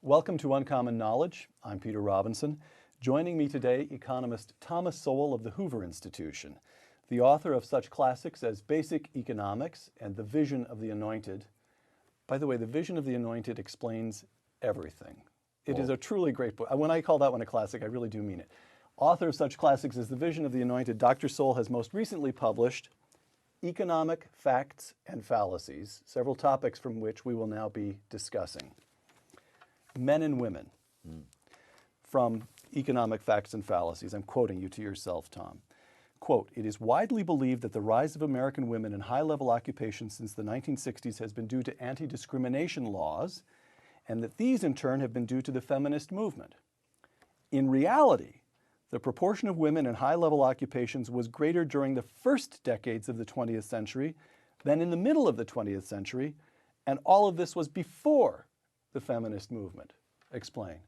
Welcome to Uncommon Knowledge. I'm Peter Robinson. Joining me today, economist Thomas Sowell of the Hoover Institution, the author of such classics as Basic Economics and The Vision of the Anointed. By the way, The Vision of the Anointed explains everything. It is a truly great book. When I call that one a classic, I really do mean it. Author of such classics as The Vision of the Anointed, Dr. Sowell has most recently published Economic Facts and Fallacies, several topics from which we will now be discussing. Men and Women, from Economic Facts and Fallacies. I'm quoting you to yourself, Tom. Quote, "It is widely believed that the rise of American women in high-level occupations since the 1960s has been due to anti-discrimination laws, and that these in turn have been due to the feminist movement. In reality, the proportion of women in high-level occupations was greater during the first decades of the 20th century than in the middle of the 20th century, and all of this was before the feminist movement." Explain.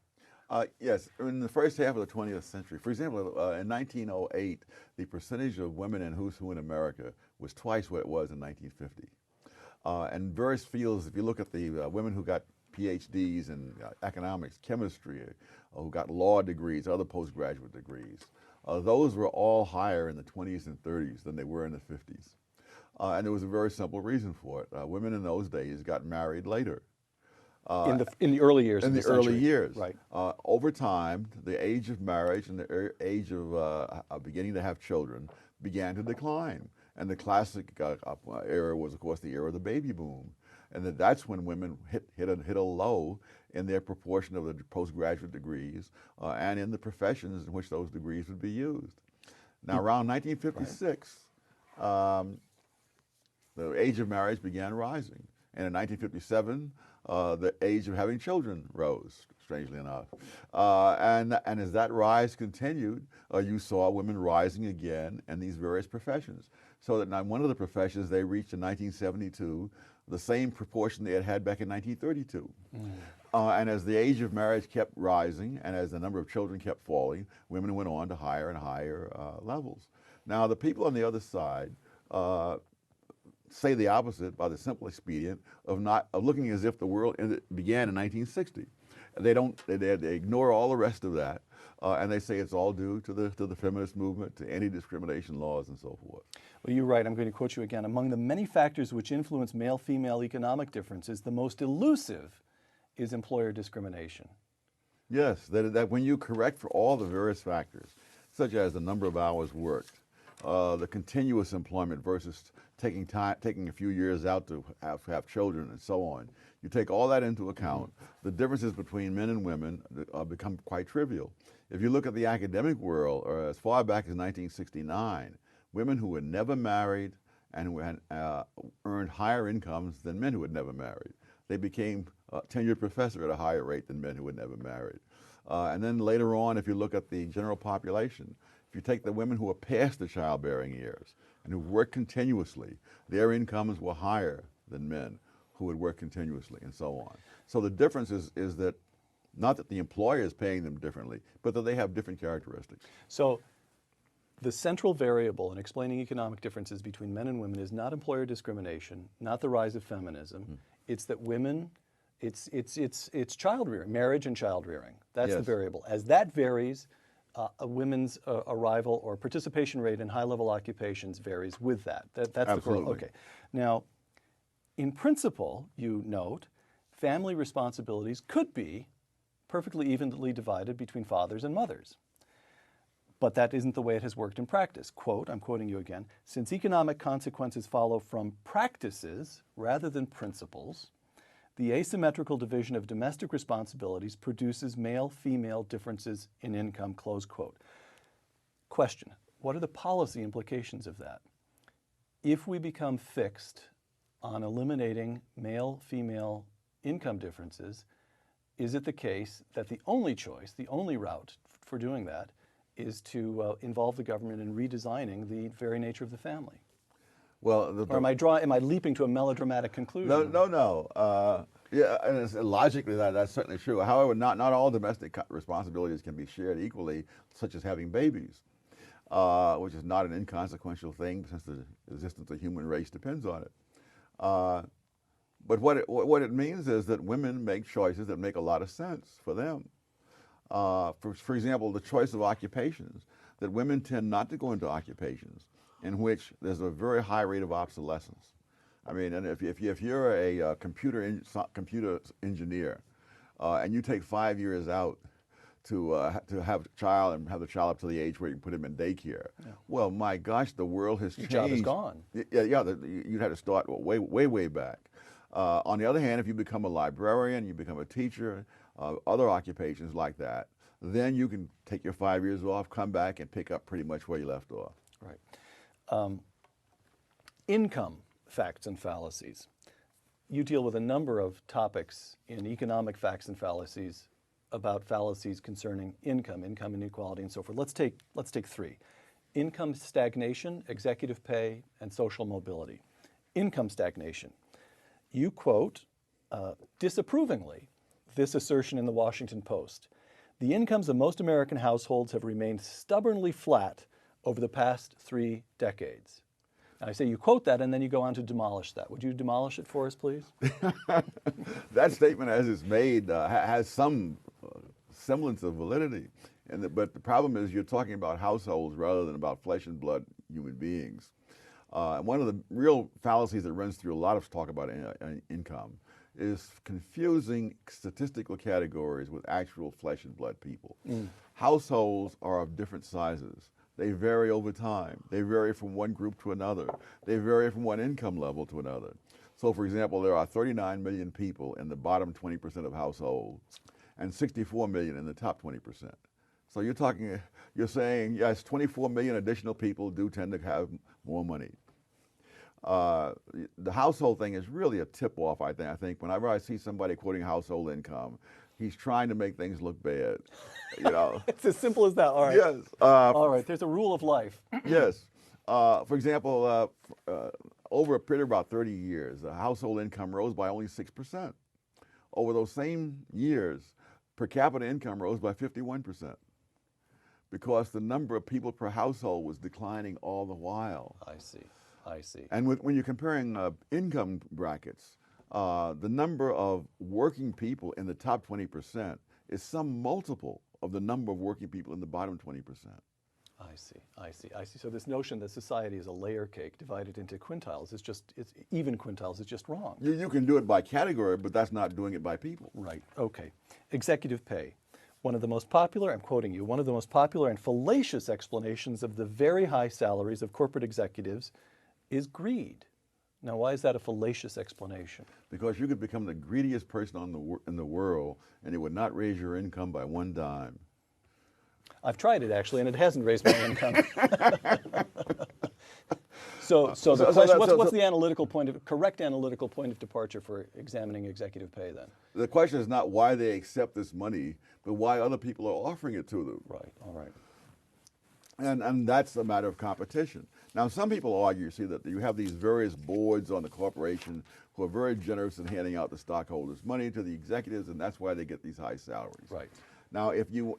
Yes, in the first half of the 20th century, for example, in 1908, the percentage of women in who's who in America was twice what it was in 1950. And various fields, if you look at the women who got PhDs in economics, chemistry, who got law degrees, other postgraduate degrees, those were all higher in the 20s and 30s than they were in the 50s. And there was a very simple reason for it. Women in those days got married later. In the early years of the century. early years. Right. Over time, the age of marriage and the age of beginning to have children began to decline. And the classic era was, of course, the era of the baby boom. And that's when women hit a low in their proportion of the postgraduate degrees and in the professions in which those degrees would be used. Now, around 1956, the age of marriage began rising. And in 1957, the age of having children rose, strangely enough. And as that rise continued, you saw women rising again in these various professions. So that now one of the professions, they reached in 1972 the same proportion they had had back in 1932. And as the age of marriage kept rising and as the number of children kept falling, women went on to higher and higher levels. Now, the people on the other side say the opposite by the simple expedient of looking as if the world began in 1960. They ignore all the rest of that, and they say it's all due to the feminist movement, to anti-discrimination laws, and so forth. Well, you're right. I'm going to quote you again. "Among the many factors which influence male-female economic differences, the most elusive is employer discrimination." Yes, that when you correct for all the various factors, such as the number of hours worked, the continuous employment versus taking a few years out to have children and so on. You take all that into account, the differences between men and women become quite trivial. If you look at the academic world, or as far back as 1969, women who had never married and who had earned higher incomes than men who had never married. They became a tenured professor at a higher rate than men who had never married. And then later on, if you look at the general population, if you take the women who are past the childbearing years and who work continuously, their incomes were higher than men who would work continuously, and so on. So the difference is that not that the employer is paying them differently, but that they have different characteristics. So the central variable in explaining economic differences between men and women is not employer discrimination, not the rise of feminism. It's that women, it's child rearing, marriage and child rearing. That's the variable. As that varies, a women's arrival or participation rate in high-level occupations varies with that. That's the correlation. Okay. Now, in principle, you note, family responsibilities could be perfectly evenly divided between fathers and mothers. But that isn't the way it has worked in practice. Quote, I'm quoting you again, "Since economic consequences follow from practices rather than principles, the asymmetrical division of domestic responsibilities produces male-female differences in income," close quote. Question, what are the policy implications of that? If we become fixed on eliminating male-female income differences, is it the case that the only choice, the only route for doing that is to involve the government in redesigning the very nature of the family? Well, or am I leaping to a melodramatic conclusion? No. Yeah, and logically that's certainly true. However, not all domestic responsibilities can be shared equally, such as having babies, which is not an inconsequential thing since the existence of the human race depends on it. But what it means is that women make choices that make a lot of sense for them. For example, the choice of occupations, that women tend not to go into occupations in which there's a very high rate of obsolescence. I mean, and if you're a computer engineer and you take 5 years out to have a child and have the child up to the age where you can put him in daycare, well, my gosh, the world has changed. Your job is gone. You'd have to start way back. On the other hand, if you become a librarian, you become a teacher, other occupations like that, then you can take your 5 years off, come back, and pick up pretty much where you left off. Right. Income facts and fallacies. You deal with a number of topics in Economic Facts and Fallacies about fallacies concerning income inequality, and so forth. Let's take three: income stagnation, executive pay, and social mobility. Income stagnation. You quote disapprovingly this assertion in the Washington Post: the incomes of most American households have remained stubbornly flat over the past 3 decades. And I say you quote that, and then you go on to demolish that. Would you demolish it for us, please? That statement, as it's made, has some semblance of validity. But the problem is you're talking about households rather than about flesh and blood human beings. One of the real fallacies that runs through a lot of talk about income is confusing statistical categories with actual flesh and blood people. Households are of different sizes. They vary over time. They vary from one group to another. They vary from one income level to another. So, for example, there are 39 million people in the bottom 20% of households and 64 million in the top 20%. So you're saying, yes, 24 million additional people do tend to have more money. The household thing is really a tip-off, I think. Whenever I see somebody quoting household income, he's trying to make things look bad. You know, it's as simple as that. All right. Yes. All right. There's a rule of life. Yes. For example, over a period of about 30 years, the household income rose by only 6%. Over those same years, per capita income rose by 51%, because the number of people per household was declining all the while. I see. And when you're comparing income brackets, the number of working people in the top 20% is some multiple of the number of working people in the bottom 20%. I see. So this notion that society is a layer cake divided into quintiles it's even quintiles is just wrong. You can do it by category, but that's not doing it by people. Right. Okay. Executive pay. One of the most popular, I'm quoting you, one of the most popular and fallacious explanations of the very high salaries of corporate executives is greed. Now, why is that a fallacious explanation? Because you could become the greediest person in the world, and it would not raise your income by one dime. I've tried it, actually, and it hasn't raised my income. So the question, what's the correct analytical point of departure for examining executive pay then? The question is not why they accept this money, but why other people are offering it to them. Right, all right. And that's a matter of competition. Now, some people argue, you see, that you have these various boards on the corporation who are very generous in handing out the stockholders' money to the executives, and that's why they get these high salaries. Right. Now, if you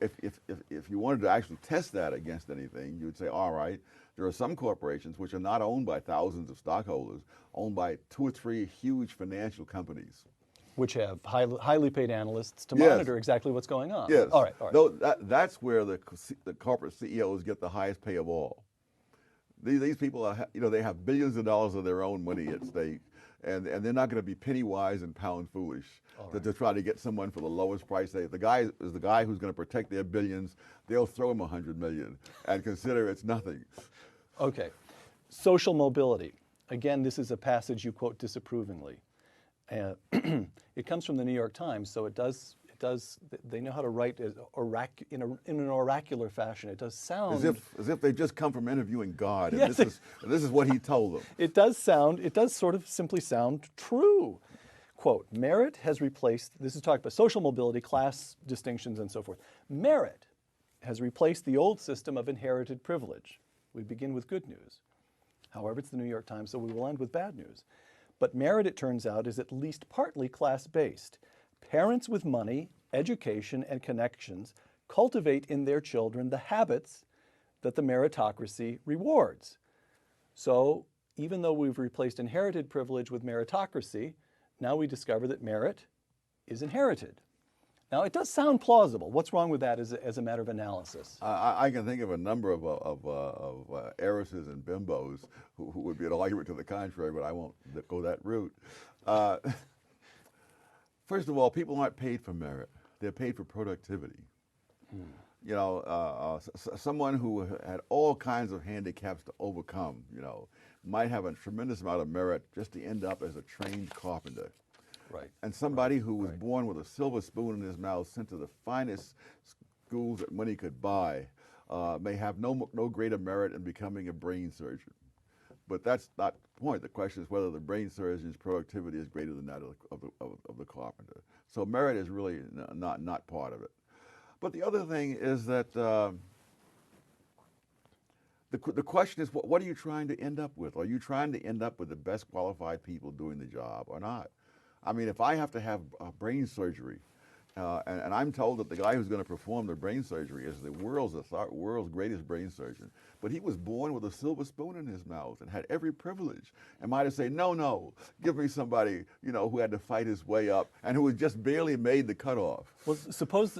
wanted to actually test that against anything, you would say, all right, there are some corporations which are not owned by thousands of stockholders, owned by 2 or 3 huge financial companies, which have highly paid analysts to Yes. monitor exactly what's going on. Yes. All right. Though that's where the corporate CEOs get the highest pay of all. These people are, they have billions of dollars of their own money at stake, and they're not going to be penny wise and pound foolish to try to get someone for the lowest price. If the guy is the guy who's going to protect their billions, they'll throw him $100 million and consider it's nothing. Okay. Social mobility. Again, this is a passage you quote disapprovingly. It comes from the New York Times, so it does. They know how to write in an oracular fashion. It does sound as if they just come from interviewing God, and Yes. this is what He told them. It does sort of simply sound true. Quote, merit has replaced, this is talking about social mobility, class distinctions, and so forth. Merit has replaced the old system of inherited privilege. We begin with good news. However, it's the New York Times, so we will end with bad news. But merit, it turns out, is at least partly class-based. Parents with money, education, and connections cultivate in their children the habits that the meritocracy rewards. So even though we've replaced inherited privilege with meritocracy, now we discover that merit is inherited. Now, it does sound plausible. What's wrong with that as a matter of analysis? I can think of a number of heiresses and bimbos who would be an argument to the contrary, but I won't go that route. First of all, people aren't paid for merit. They're paid for productivity. You know, someone who had all kinds of handicaps to overcome, you know, might have a tremendous amount of merit just to end up as a trained carpenter. Right. And somebody who was born with a silver spoon in his mouth, sent to the finest schools that money could buy, may have no greater merit in becoming a brain surgeon. But that's not the point. The question is whether the brain surgeon's productivity is greater than that of the carpenter. So merit is really not part of it. But the other thing is that the question is, what are you trying to end up with? Are you trying to end up with the best qualified people doing the job or not? I mean, if I have to have brain surgery, and I'm told that the guy who's going to perform the brain surgery is the world's greatest brain surgeon, but he was born with a silver spoon in his mouth and had every privilege, and might have said, no, give me somebody, you know, who had to fight his way up and who had just barely made the cutoff. Well, suppose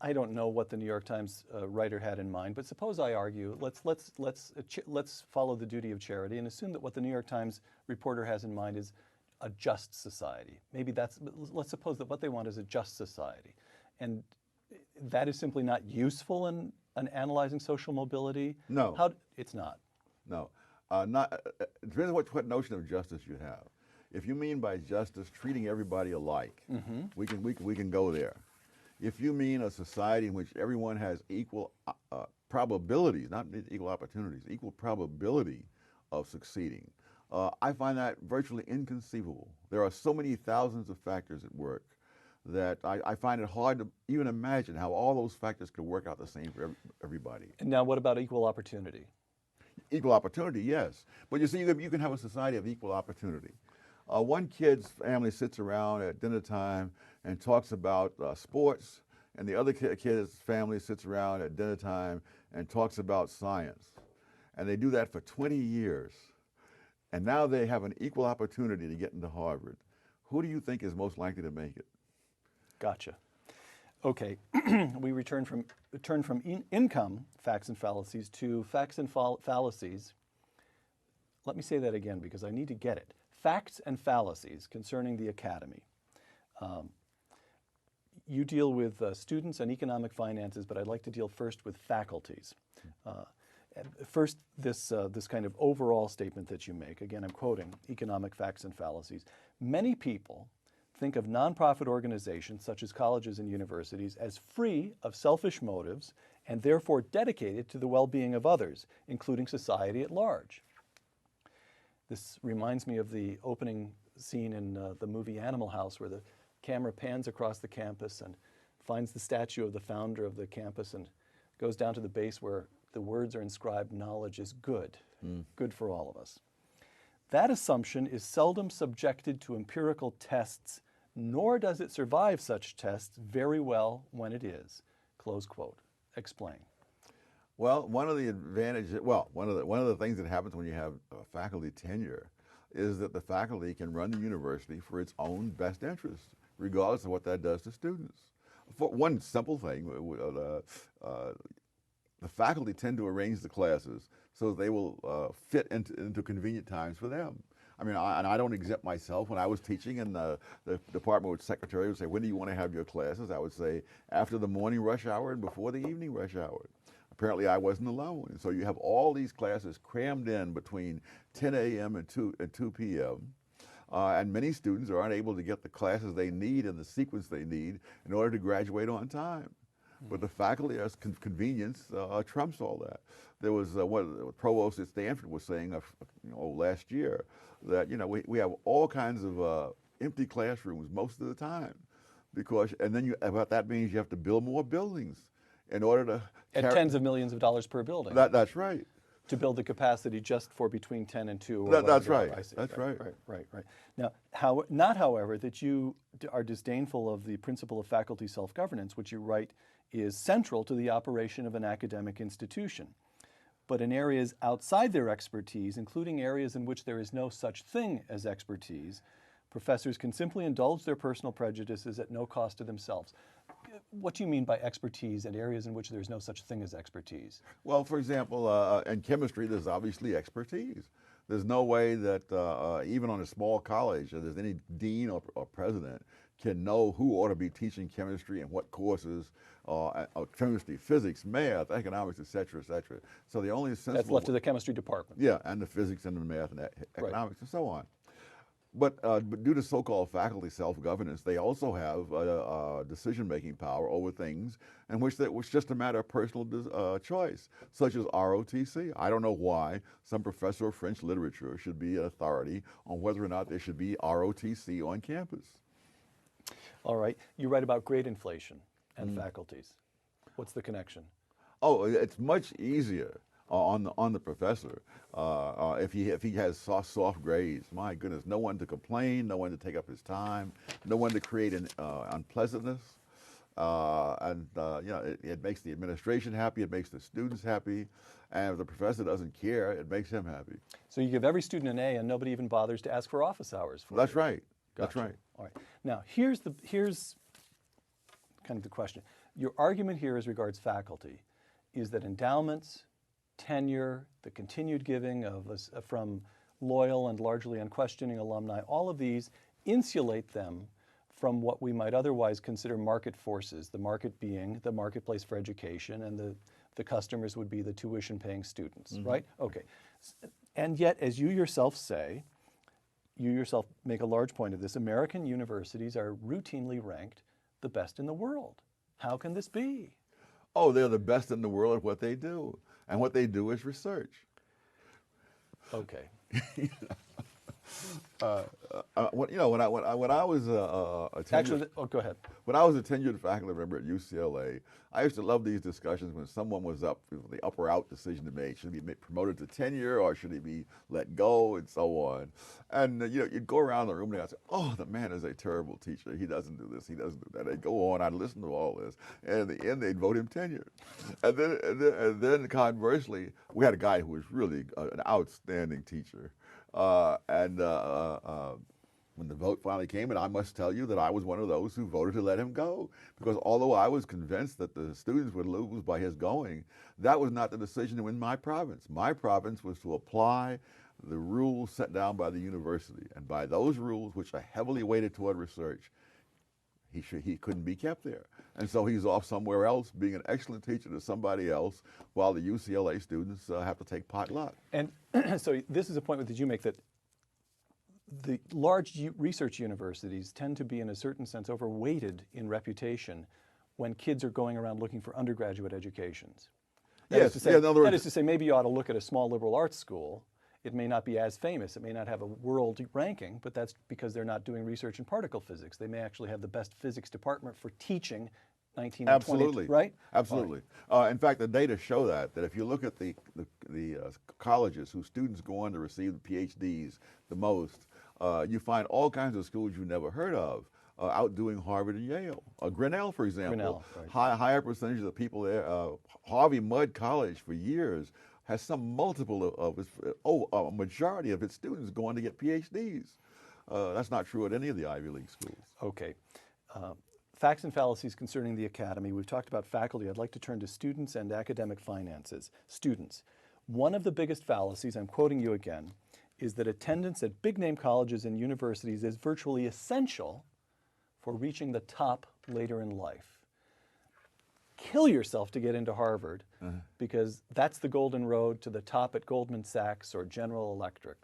I don't know what the New York Times writer had in mind, but suppose I argue, let's follow the duty of charity and assume that what the New York Times reporter has in mind is a just society. Maybe let's suppose that what they want is a just society. And that is simply not useful in analyzing social mobility? No. It's not? No. It depends on what notion of justice you have. If you mean by justice treating everybody alike, we can go there. If you mean a society in which everyone has equal probabilities, not equal opportunities, equal probability of succeeding, I find that virtually inconceivable. There are so many thousands of factors at work that I find it hard to even imagine how all those factors could work out the same for everybody. And now what about equal opportunity? Equal opportunity, yes. But you see, you can have a society of equal opportunity. One kid's family sits around at dinner time and talks about sports, and the other kid's family sits around at dinner time and talks about science. And they do that for 20 years. And now they have an equal opportunity to get into Harvard. Who do you think is most likely to make it? Gotcha. Okay, we turn from income facts and fallacies to facts and fallacies. Let me say that again because I need to get it. Facts and fallacies concerning the academy. You deal with students and economic finances, but I'd like to deal first with faculties. First, this kind of overall statement that you make. Again, I'm quoting Economic Facts and Fallacies. Many people think of nonprofit organizations such as colleges and universities as free of selfish motives and therefore dedicated to the well-being of others, including society at large. This reminds me of the opening scene in the movie Animal House, where the camera pans across the campus and finds the statue of the founder of the campus and goes down to the base where the words are inscribed, "Knowledge is good," good for all of us. That assumption is seldom subjected to empirical tests, nor does it survive such tests very well when it is. Close quote. Explain. Well, one of the things that happens when you have faculty tenure is that the faculty can run the university for its own best interest, regardless of what that does to students. For one simple thing, the faculty tend to arrange the classes so that they will fit into convenient times for them. I mean, I don't exempt myself. When I was teaching and the department secretary would say, when do you want to have your classes? I would say, after the morning rush hour and before the evening rush hour. Apparently, I wasn't alone. And so you have all these classes crammed in between 10 a.m. and 2 p.m. And many students are unable to get the classes they need and the sequence they need in order to graduate on time. But the faculty, as convenience, trumps all that. There was what the provost at Stanford was saying last year, that we have all kinds of empty classrooms most of the time, and then that means you have to build more buildings in order to at tens of millions of dollars per building. That's right. To build the capacity just for between 10 and 2. That's right. That's right. Now, not however that you are disdainful of the principle of faculty self-governance, which you write is central to the operation of an academic institution. But in areas outside their expertise, including areas in which there is no such thing as expertise, Professors can simply indulge their personal prejudices at no cost to themselves. What do you mean by expertise and areas in which there's no such thing as expertise? Well, for example, in chemistry, there's obviously expertise. There's no way that even on a small college, there's any dean or president can know who ought to be teaching chemistry and what courses, chemistry, physics, math, economics, et cetera, et cetera. So the only sensible... That's left to the chemistry department. Yeah, and the physics and the math and economics and so on. But due to so-called faculty self-governance, they also have decision-making power over things in which it's just a matter of personal choice, such as ROTC. I don't know why some professor of French literature should be an authority on whether or not there should be ROTC on campus. All right. You write about grade inflation and faculties. What's the connection? Oh, it's much easier on the professor if he has soft grades. My goodness, no one to complain, no one to take up his time, no one to create an unpleasantness, and it makes the administration happy, it makes the students happy, and if the professor doesn't care, it makes him happy. So you give every student an A, and nobody even bothers to ask for office hours for That's you. right. Gotcha. That's right. All right. Now here's kind of the question. Your argument here as regards faculty is that endowments, tenure, the continued giving from loyal and largely unquestioning alumni, all of these insulate them from what we might otherwise consider market forces, the market being the marketplace for education, and the customers would be the tuition-paying students, right? Okay. And yet, as you yourself say, you yourself make a large point of this, American universities are routinely ranked the best in the world. How can this be? Oh, they're the best in the world at what they do. And what they do is research. Okay. When I was Actually, go ahead. When I was a tenured faculty member at UCLA, I used to love these discussions when someone was up with the up or out decision to make. Should he be promoted to tenure or should he be let go and so on? And you'd go around the room and I'd say, oh, the man is a terrible teacher. He doesn't do this, he doesn't do that. They'd go on, I'd listen to all this. And in the end, they'd vote him tenured. And then conversely, we had a guy who was really an outstanding teacher. When the vote finally came, and I must tell you that I was one of those who voted to let him go, because although I was convinced that the students would lose by his going, that was not the decision in my province. My province was to apply the rules set down by the university, and by those rules, which are heavily weighted toward research, he couldn't be kept there. And so he's off somewhere else, being an excellent teacher to somebody else, while the UCLA students have to take potluck. And so this is a point that you make, that the large research universities tend to be, in a certain sense, overweighted in reputation when kids are going around looking for undergraduate educations. That is to say, maybe you ought to look at a small liberal arts school. It may not be as famous, it may not have a world ranking, but that's because they're not doing research in particle physics. They may actually have the best physics department for teaching 19 and 20, right? Absolutely. In fact, the data show that if you look at the colleges whose students go on to receive the PhDs the most, you find all kinds of schools you never heard of outdoing Harvard and Yale. Grinnell, for example, Grinnell, right. Higher percentage of the people there. Harvey Mudd College for years has some multiple of its, a majority of its students going to get PhDs. That's not true at any of the Ivy League schools. Okay. Facts and fallacies concerning the academy. We've talked about faculty. I'd like to turn to students and academic finances. Students. One of the biggest fallacies, I'm quoting you again, is that attendance at big-name colleges and universities is virtually essential for reaching the top later in life. Kill yourself to get into Harvard because that's the golden road to the top at Goldman Sachs or General Electric.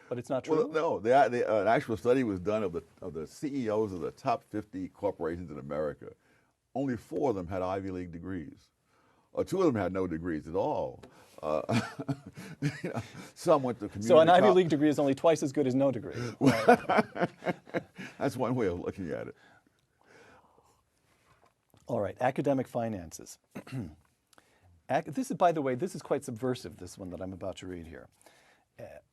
But it's not true? Well, no. An actual study was done of the CEOs of the top 50 corporations in America. Only 4 of them had Ivy League degrees. 2 of them had no degrees at all. Some went to community. So an Ivy League degree is only twice as good as no degree. That's one way of looking at it. All right, academic finances. This is, by the way, this is quite subversive, this one that I'm about to read here.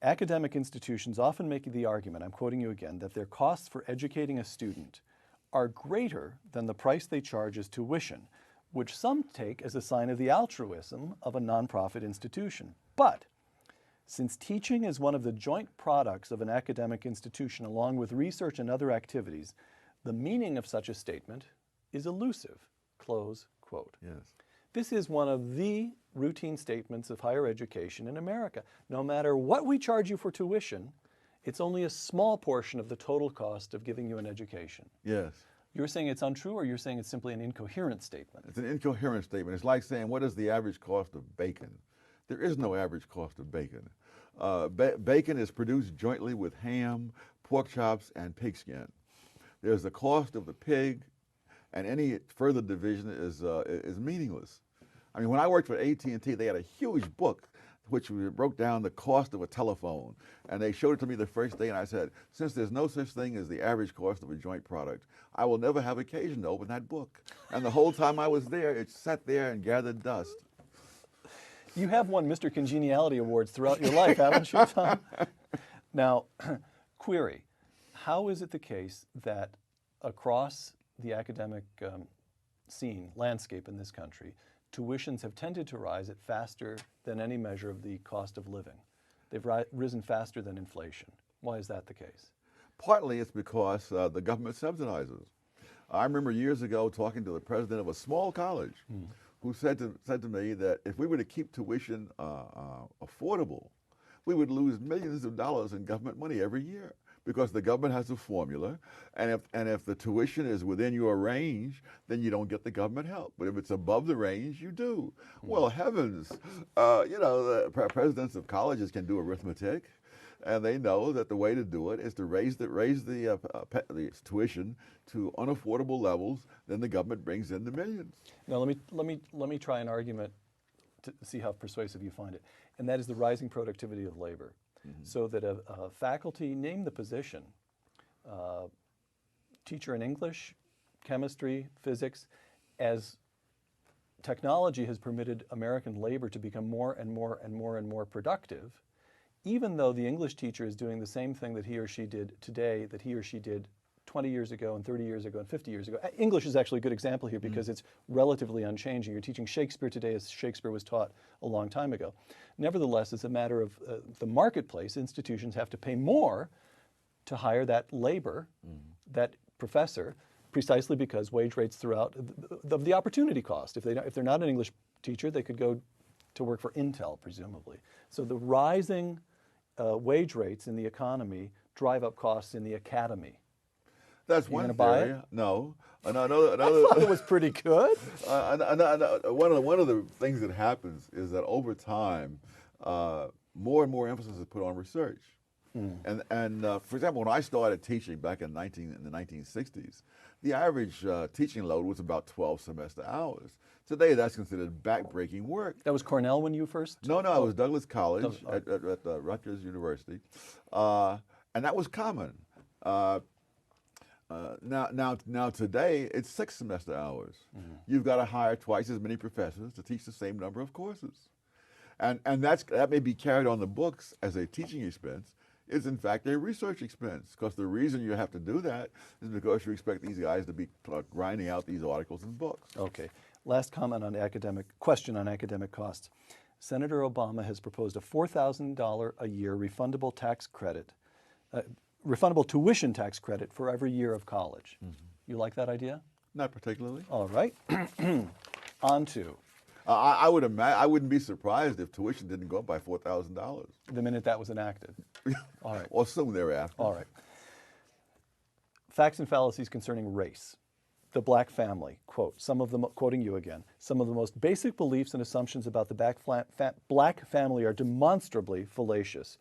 Academic institutions often make the argument, I'm quoting you again, that their costs for educating a student are greater than the price they charge as tuition, which some take as a sign of the altruism of a nonprofit institution. But Since teaching is one of the joint products of an academic institution along with research and other activities, the meaning of such a statement is elusive. Close quote. Yes. This is one of the routine statements of higher education in America. No matter what we charge you for tuition, it's only a small portion of the total cost of giving you an education. Yes. You're saying it's untrue, or you're saying it's simply an incoherent statement? It's an incoherent statement. It's like saying, what is the average cost of bacon? There is no average cost of bacon. Bacon is produced jointly with ham, pork chops, and pigskin. There's the cost of the pig, and any further division is meaningless. I mean, when I worked for AT&T, they had a huge book which broke down the cost of a telephone. And they showed it to me the first day, and I said, since there's no such thing as the average cost of a joint product, I will never have occasion to open that book. And the whole time I was there, it sat there and gathered dust. You have won Mr. Congeniality Awards throughout your life, haven't you, Tom? Now, query, how is it the case that across the academic scene, landscape in this country, tuitions have tended to rise at faster than any measure of the cost of living? They've risen faster than inflation. Why is that the case? Partly it's because the government subsidizes. I remember years ago talking to the president of a small college who said to me that if we were to keep tuition affordable, we would lose millions of dollars in government money every year, because the government has a formula, and if the tuition is within your range, then you don't get the government help. But if it's above the range, you do. Well, heavens, you know, the presidents of colleges can do arithmetic, and they know that the way to do it is to raise the tuition to unaffordable levels. Then the government brings in the millions. Now let me try an argument to see how persuasive you find it, and that is the rising productivity of labor. So that a faculty, name the position, teacher in English, chemistry, physics, as technology has permitted American labor to become more and more and more and more productive, even though the English teacher is doing the same thing that he or she did today that he or she did 20 years ago and 30 years ago and 50 years ago. English is actually a good example here because it's relatively unchanging. You're teaching Shakespeare today as Shakespeare was taught a long time ago. Nevertheless, it's a matter of the marketplace. Institutions have to pay more to hire that labor, that professor, precisely because wage rates throughout the opportunity cost. If they're not an English teacher, they could go to work for Intel, presumably. So the rising wage rates in the economy drive up costs in the academy. That's You one gonna buy theory. it? No. I thought it was pretty good. One of the things that happens is that over time, more and more emphasis is put on research. And for example, when I started teaching back in the 1960s, the average teaching load was about 12 semester hours. Today, that's considered backbreaking work. That was Cornell when you first? No, it was Douglas College at Rutgers University, and that was common. Now today, it's 6 semester hours. You've got to hire twice as many professors to teach the same number of courses. And that may be carried on the books as a teaching expense, is in fact a research expense, because the reason you have to do that is because you expect these guys to be grinding out these articles and books. Okay. Last comment on question on academic costs. Senator Obama has proposed a $4,000 a year refundable tax credit, refundable tuition tax credit for every year of college. You like that idea? Not particularly. All right. On to. I wouldn't be surprised if tuition didn't go up by $4,000. The minute that was enacted. All right. Or soon thereafter. All right. Facts and fallacies concerning race. The black family, quote, quoting you again, some of the most basic beliefs and assumptions about the black family are demonstrably fallacious,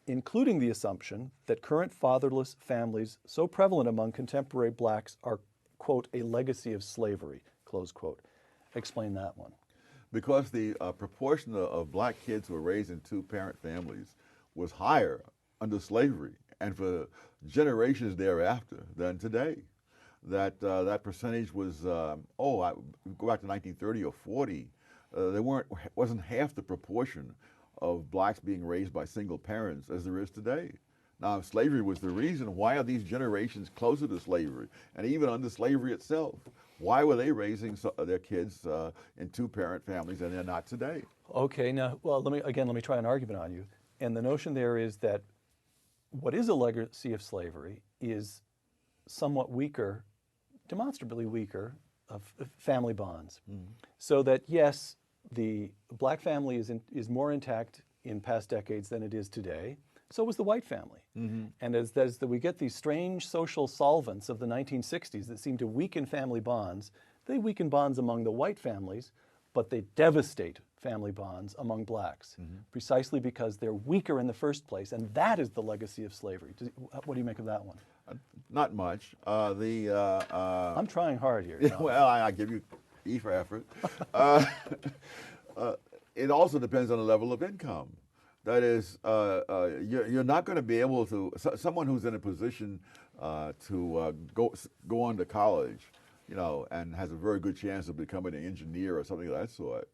including the assumption that current fatherless families so prevalent among contemporary blacks are, quote, a legacy of slavery, close quote. Explain that one. Because the proportion of black kids who were raised in two-parent families was higher under slavery and for generations thereafter than today. That percentage was, go back to 1930 or 40, wasn't half the proportion of blacks being raised by single parents as there is today. Now, if slavery was the reason, why are these generations closer to slavery? And even under slavery itself, why were they raising their kids in two-parent families and they're not today? Okay, now, well, let me try an argument on you. And the notion there is that what is a legacy of slavery is somewhat weaker, demonstrably weaker, of family bonds. So that, yes, the black family is more intact in past decades than it is today. So was the white family. And as we get these strange social solvents of the 1960s that seem to weaken family bonds, they weaken bonds among the white families, but they devastate family bonds among blacks, precisely because they're weaker in the first place, and that is the legacy of slavery. What do you make of that one? Not much. I'm trying hard here. Well, I give you E for effort. It also depends on the level of income. That is, you're not going to be able to, someone who's in a position to go on to college, you know, and has a very good chance of becoming an engineer or something of that sort.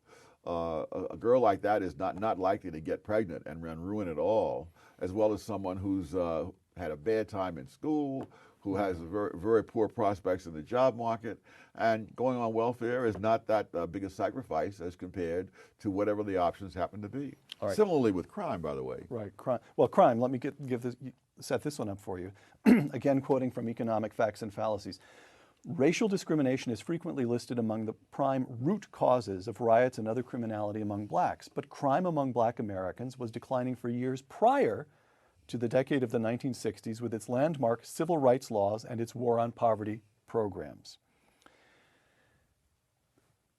A girl like that is not likely to get pregnant and ruin it all, as well as someone who's had a bad time in school, who has very, very poor prospects in the job market, and going on welfare is not that big a sacrifice as compared to whatever the options happen to be. Right. Similarly with crime, by the way. Right, crime. Well, crime, let me set this one up for you. Again, quoting from Economic Facts and Fallacies. Racial discrimination is frequently listed among the prime root causes of riots and other criminality among blacks, but crime among black Americans was declining for years prior to the decade of the 1960s with its landmark civil rights laws and its war on poverty programs.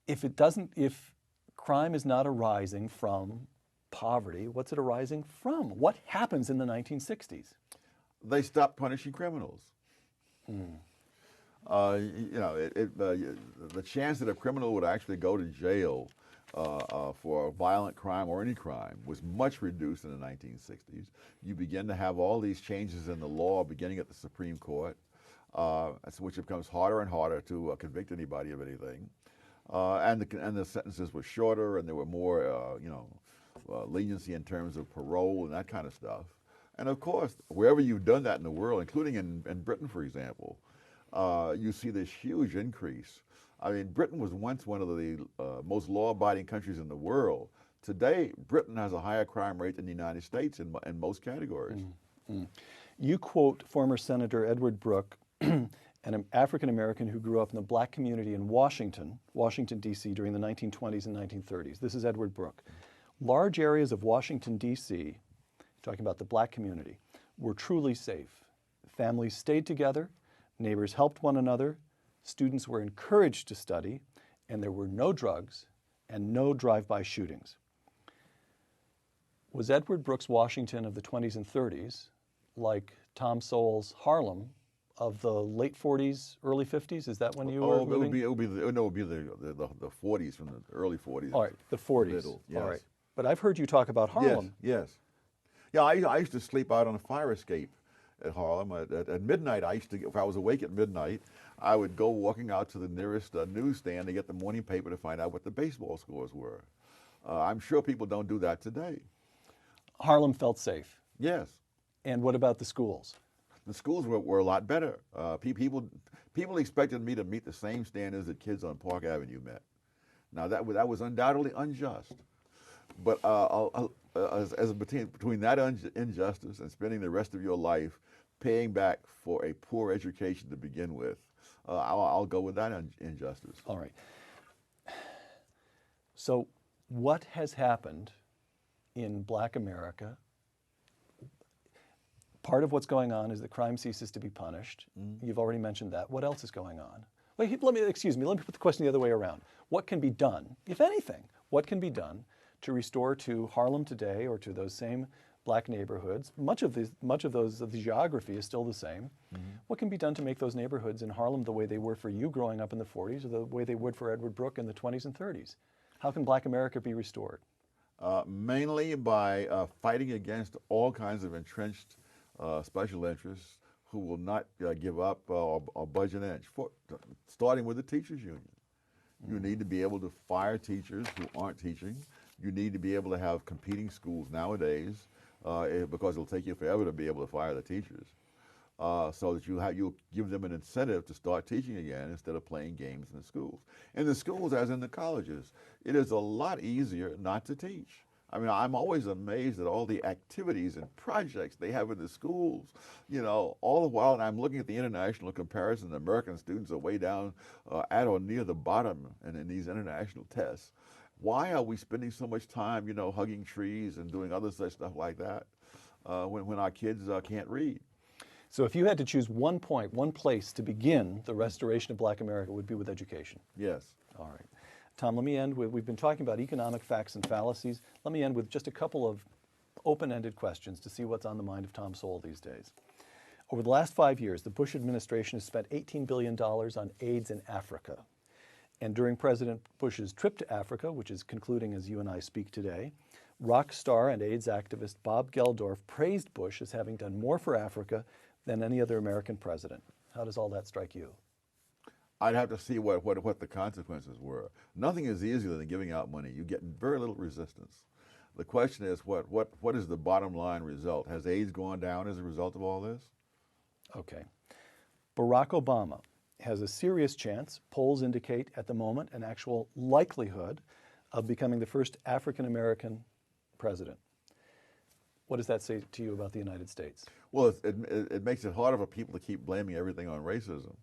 If crime is not arising from poverty, what's it arising from? What happens in the 1960s? They stopped punishing criminals. You know, the chance that a criminal would actually go to jail for a violent crime or any crime was much reduced in the 1960s. You begin to have all these changes in the law beginning at the Supreme Court, which becomes harder and harder to convict anybody of anything. And the sentences were shorter, and there were more, leniency in terms of parole and that kind of stuff. And of course, wherever you've done that in the world, including in Britain, for example, you see this huge increase. I mean, Britain was once one of the most law-abiding countries in the world. Today, Britain has a higher crime rate than the United States in most categories. You quote former Senator Edward Brooke, an African-American who grew up in the black community in Washington, D.C. during the 1920s and 1930s. This is Edward Brooke. Large areas of Washington, D.C., talking about the black community, were truly safe. Families stayed together, neighbors helped one another, students were encouraged to study, and there were no drugs and no drive-by shootings. Was Edward Brooke's Washington of the 20s and 30s like Tom Sowell's Harlem of the late 40s, early 50s? Is that when you were living? It would be the 40s, from the early 40s. All right, the 40s. Middle, yes. All right. But I've heard you talk about Harlem. Yes. Yeah, I used to sleep out on a fire escape at Harlem. At midnight, if I was awake at midnight, I would go walking out to the nearest newsstand to get the morning paper to find out what the baseball scores were. I'm sure people don't do that today. Harlem felt safe. Yes. And what about the schools? The schools were a lot better. People expected me to meet the same standards that kids on Park Avenue met. Now that was undoubtedly unjust, but between that injustice and spending the rest of your life paying back for a poor education to begin with, I'll go with that injustice. All right. So what has happened in black America? Part of what's going on is that crime ceases to be punished. You've already mentioned that. What else is going on? Let me put the question the other way around. What can be done, if anything, what can be done to restore to Harlem today, or to those same black neighborhoods? Much of the geography is still the same. What can be done to make those neighborhoods in Harlem the way they were for you growing up in the 40s, or the way they would for Edward Brooke in the 20s and 30s? How can black America be restored? Mainly by fighting against all kinds of entrenched special interests who will not give up or budge an inch, starting with the teachers union. You need to be able to fire teachers who aren't teaching. You need to be able to have competing schools nowadays, because it'll take you forever to be able to fire the teachers, so that you'll give them an incentive to start teaching again instead of playing games in the schools. In the schools, as in the colleges, it is a lot easier not to teach. I mean, I'm always amazed at all the activities and projects they have in the schools, you know, all the while. And I'm looking at the international comparison. American students are way down at or near the bottom in these international tests. Why are we spending so much time, you know, hugging trees and doing other such stuff like that when our kids can't read? So if you had to choose one point, one place to begin the restoration of Black America, it would be with education. Yes. All right. Tom, let me end with, we've been talking about economic facts and fallacies. Let me end with just a couple of open-ended questions to see what's on the mind of Tom Sowell these days. Over the last 5 years, the Bush administration has spent $18 billion on AIDS in Africa. And during President Bush's trip to Africa, which is concluding as you and I speak today, rock star and AIDS activist Bob Geldof praised Bush as having done more for Africa than any other American president. How does all that strike you? I'd have to see what the consequences were. Nothing is easier than giving out money. You get very little resistance. The question is, what is the bottom line result? Has AIDS gone down as a result of all this? Okay. Barack Obama has a serious chance, polls indicate at the moment, an actual likelihood of becoming the first African-American president. What does that say to you about the United States? Well, it makes it harder for people to keep blaming everything on racism.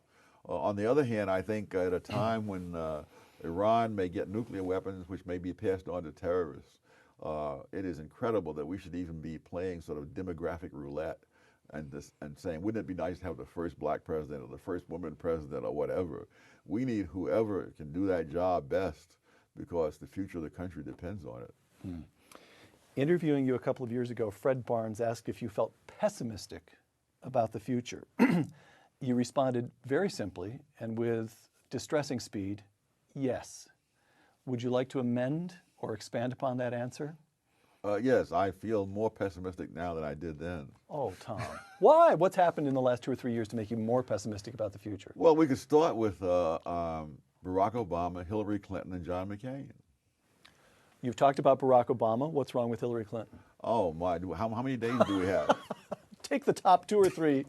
On the other hand, I think at a time when Iran may get nuclear weapons, which may be passed on to terrorists, it is incredible that we should even be playing sort of demographic roulette and saying, wouldn't it be nice to have the first black president or the first woman president or whatever? We need whoever can do that job best because the future of the country depends on it. Hmm. Interviewing you a couple of years ago, Fred Barnes asked if you felt pessimistic about the future. You responded very simply and with distressing speed, yes. Would you like to amend or expand upon that answer? Yes, I feel more pessimistic now than I did then. Oh, Tom. Why? What's happened in the last 2 or 3 years to make you more pessimistic about the future? Well, we could start with Barack Obama, Hillary Clinton, and John McCain. You've talked about Barack Obama. What's wrong with Hillary Clinton? Oh, my. How many days do we have? Take the top 2 or 3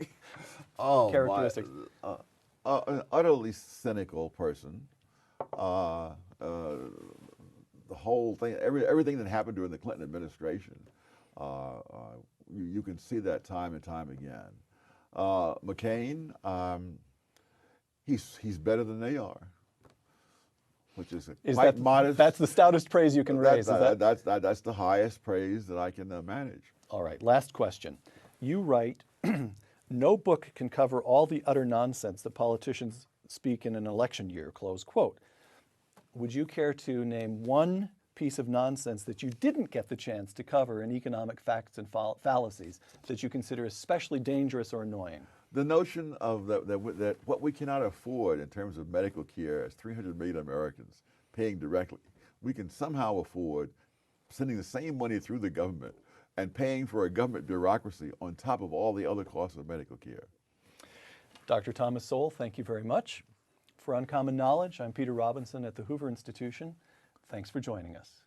characteristics. An utterly cynical person. The whole thing, everything that happened during the Clinton administration, you can see that time and time again. McCain, he's better than they are, which is quite modest. That's the stoutest praise you can raise. That's the highest praise that I can manage. All right, last question. You write, no book can cover all the utter nonsense that politicians speak in an election year, close quote. Would you care to name one piece of nonsense that you didn't get the chance to cover in Economic Facts and Fallacies that you consider especially dangerous or annoying? The notion of that what we cannot afford in terms of medical care as 300 million Americans paying directly, we can somehow afford sending the same money through the government and paying for a government bureaucracy on top of all the other costs of medical care. Dr. Thomas Sowell, thank you very much. For Uncommon Knowledge, I'm Peter Robinson at the Hoover Institution. Thanks for joining us.